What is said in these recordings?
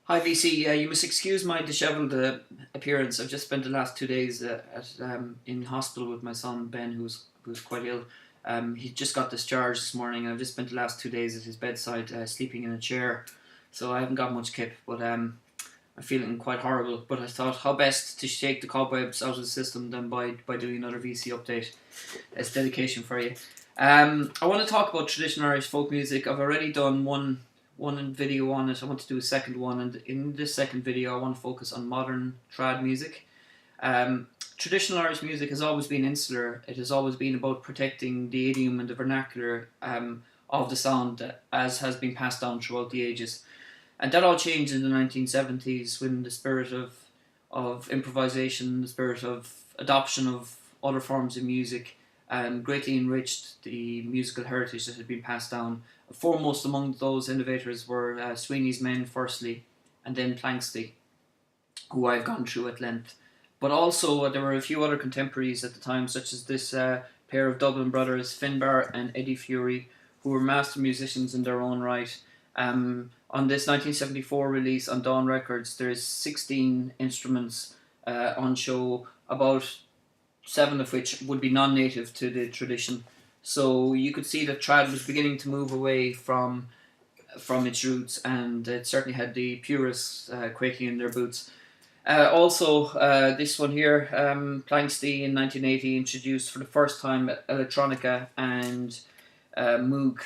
Hi VC, you must excuse my dishevelled appearance. I've just spent the last 2 days in hospital with my son Ben, who's quite ill. He just got discharged this morning. I've just spent the last 2 days at his bedside, sleeping in a chair, so I haven't got much kip. But I'm feeling quite horrible. But I thought, how best to shake the cobwebs out of the system than by doing another VC update. It's dedication for you. I want to talk about traditional Irish folk music. I've already done one video on it. I want to do a second one, and in this second video I want to focus on modern trad music. Traditional Irish music has always been insular. It has always been about protecting the idiom and the vernacular of the sound as has been passed down throughout the ages. And that all changed in the 1970s when the spirit of improvisation, the spirit of adoption of other forms of music greatly enriched the musical heritage that had been passed down. Foremost among those innovators were Sweeney's Men firstly, and then Planxty, who I've gone through at length. But also there were a few other contemporaries at the time, such as this pair of Dublin brothers, Finbar and Eddie Fury, who were master musicians in their own right. On this 1974 release on Dawn Records, there's 16 instruments on show, about 7 of which would be non-native to the tradition. So you could see that trad was beginning to move away from its roots, and it certainly had the purists quaking in their boots. This one here, Planxty in 1980 introduced for the first time electronica and Moog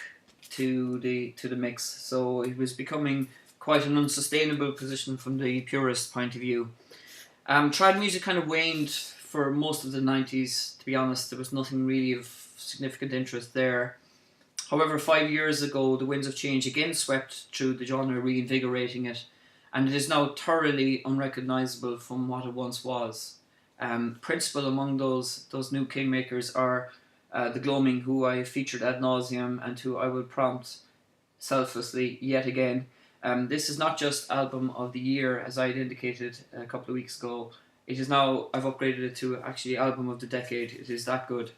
to the mix. So it was becoming quite an unsustainable position from the purist point of view. Trad music kind of waned for most of the 90s, to be honest. There was nothing really of significant interest there. However, 5 years ago, the winds of change again swept through the genre, reinvigorating it, and it is now thoroughly unrecognisable from what it once was. Principal among those new kingmakers are the Gloaming, who I featured ad nauseum and who I will prompt selflessly yet again. This is not just album of the year, as I had indicated a couple of weeks ago. It is now, I've upgraded it to actually album of the decade. It is that good.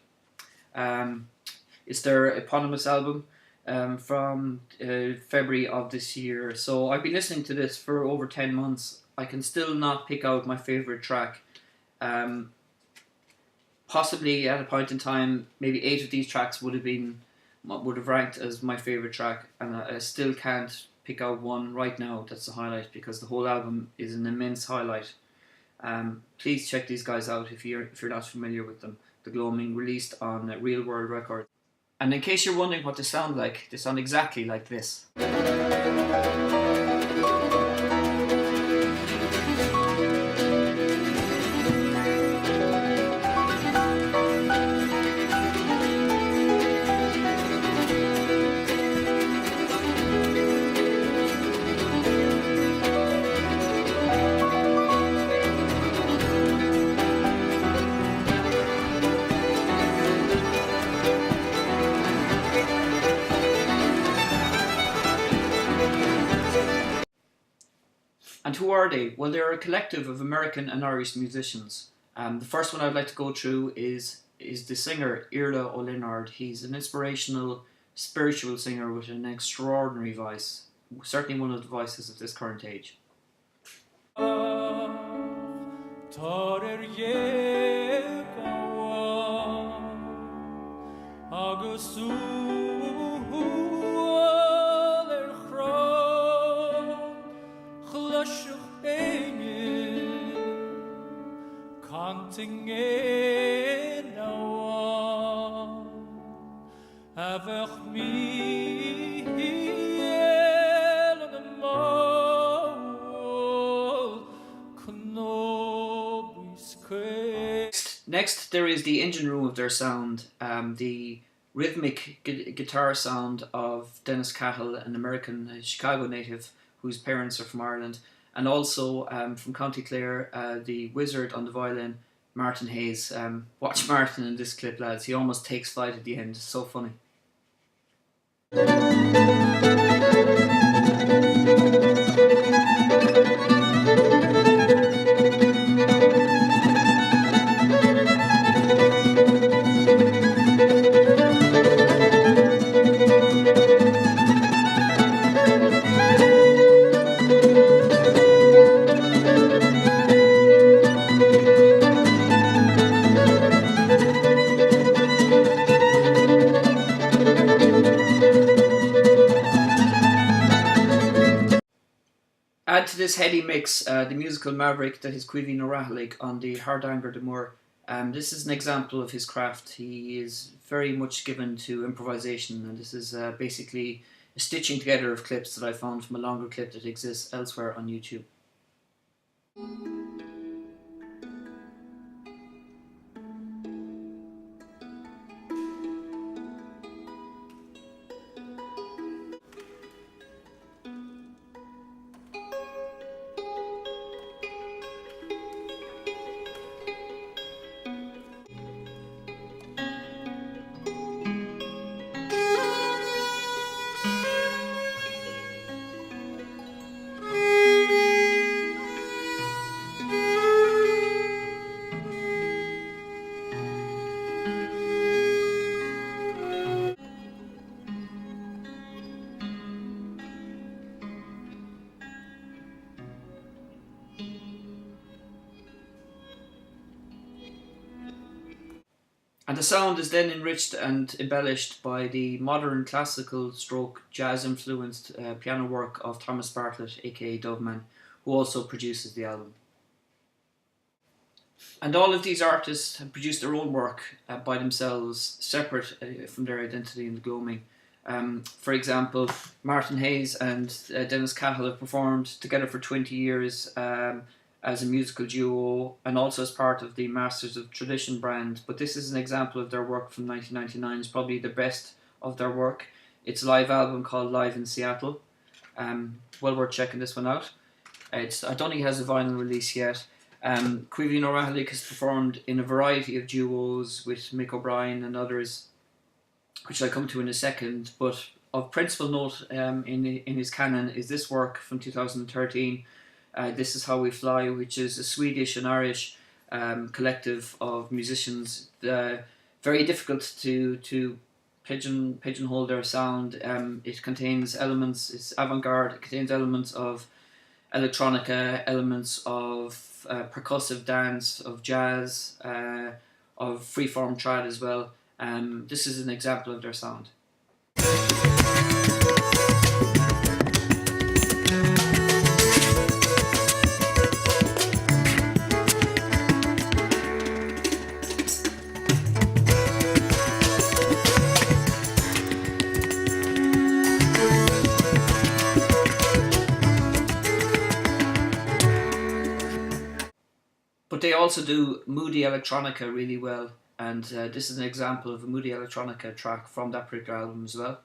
It's their eponymous album from February of this year. So I've been listening to this for over 10 months. I can still not pick out my favourite track. Possibly at a point in time, maybe 8 of these tracks would have ranked as my favourite track, and I still can't pick out one right now that's a highlight, because the whole album is an immense highlight. Please check these guys out if you're not familiar with them. The Gloaming, released on Real World Records. And in case you're wondering what they sound exactly like this. And who are they? Well, they're a collective of American and Irish musicians. The first one I'd like to go through is the singer Iarla Ó Lionard. He's an inspirational, spiritual singer with an extraordinary voice. Certainly one of the voices of this current age. Next, there is the engine room of their sound, the rhythmic guitar sound of Dennis Cahill, an American Chicago native whose parents are from Ireland, and also from County Clare, the wizard on the violin, Martin Hayes. Watch Martin in this clip, lads. He almost takes flight at the end. It's so funny. add to this heady mix the musical maverick that is Caoimhín O'Rahillig on the Hardanger de Moor. This is an example of his craft. He is very much given to improvisation, and this is basically a stitching together of clips that I found from a longer clip that exists elsewhere on YouTube. And the sound is then enriched and embellished by the modern classical stroke jazz influenced piano work of Thomas Bartlett, aka Dubman, who also produces the album. And all of these artists have produced their own work by themselves, separate from their identity in the gloaming. For example, Martin Hayes and Dennis Cahill have performed together for 20 years as a musical duo and also as part of the Masters of Tradition brand. But this is an example of their work from 1999. It's probably the best of their work. It's a live album called Live in Seattle. Well worth checking this one out. I don't think it has a vinyl release yet. Caoimhín O'Rahillig has performed in a variety of duos with Mick O'Brien and others, which I'll come to in a second. But of principal note in his canon is this work from 2013, This Is How We Fly, which is a Swedish and Irish collective of musicians. Very difficult to pigeonhole their sound. It contains elements, it's avant-garde, it contains elements of electronica, elements of percussive dance, of jazz, of freeform trad as well. This is an example of their sound. But they also do moody electronica really well, and this is an example of a moody electronica track from that particular album as well.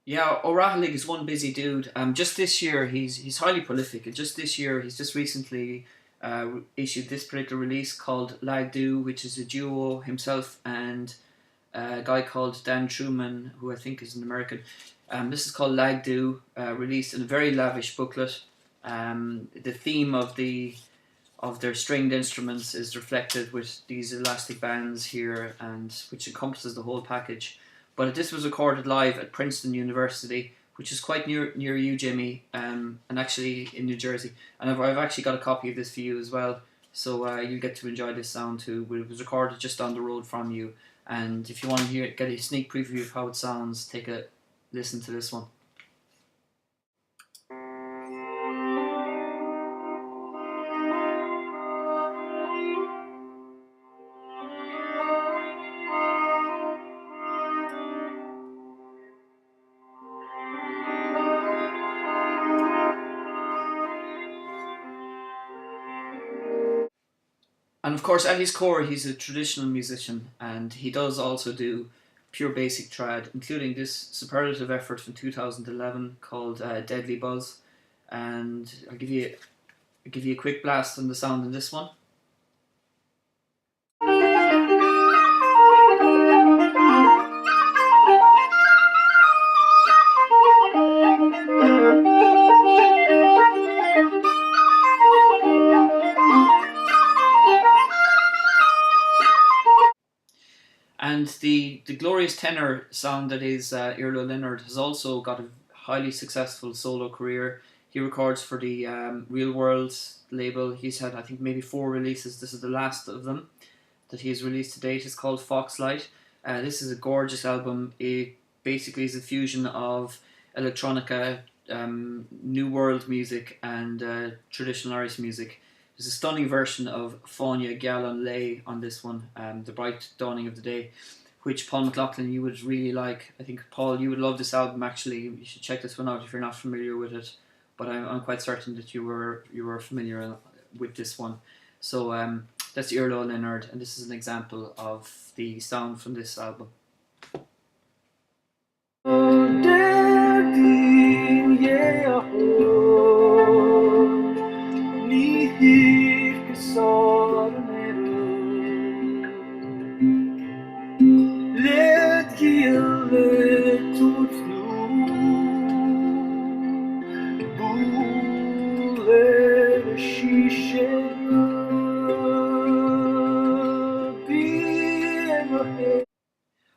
Yeah, O'Rahillig is one busy dude. Just this year, he's highly prolific. And just this year, he's just recently issued this particular release called Lag Do, which is a duo himself and a guy called Dan Truman, who I think is an American. This is called Lag Do, released in a very lavish booklet. The theme of their stringed instruments is reflected with these elastic bands here, and which encompasses the whole package. But this was recorded live at Princeton University, which is quite near you, Jimmy, and actually in New Jersey. And I've actually got a copy of this for you as well, so you get to enjoy this sound too. It was recorded just down the road from you, and if you want to get a sneak preview of how it sounds, take a listen to this one. And of course, at his core, he's a traditional musician, and he does also do pure basic trad, including this superlative effort from 2011 called Deadly Buzz. And I'll give you a quick blast on the sound in this one. And the glorious tenor sound that is Iarla Leonard has also got a highly successful solo career. He records for the Real World label. He's had, I think, maybe 4 releases. This is the last of them that he has released to date. It's called Foxlight. This is a gorgeous album. It basically is a fusion of electronica, new world music, and traditional Irish music. There's a stunning version of Fáinne Geal Lay on this one, The Bright Dawning of the Day, which Paul McLaughlin you would really like. I think, Paul, you would love this album actually. You should check this one out if you're not familiar with it. But I'm quite certain that you were familiar with this one. So that's Iarla Leonard, and this is an example of the sound from this album.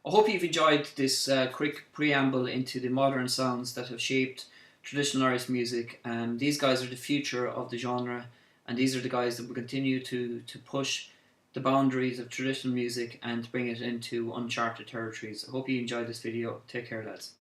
I hope you've enjoyed this quick preamble into the modern sounds that have shaped traditional Irish music. These guys are the future of the genre, and these are the guys that will continue to push the boundaries of traditional music and bring it into uncharted territories. I hope you enjoyed this video. Take care, lads.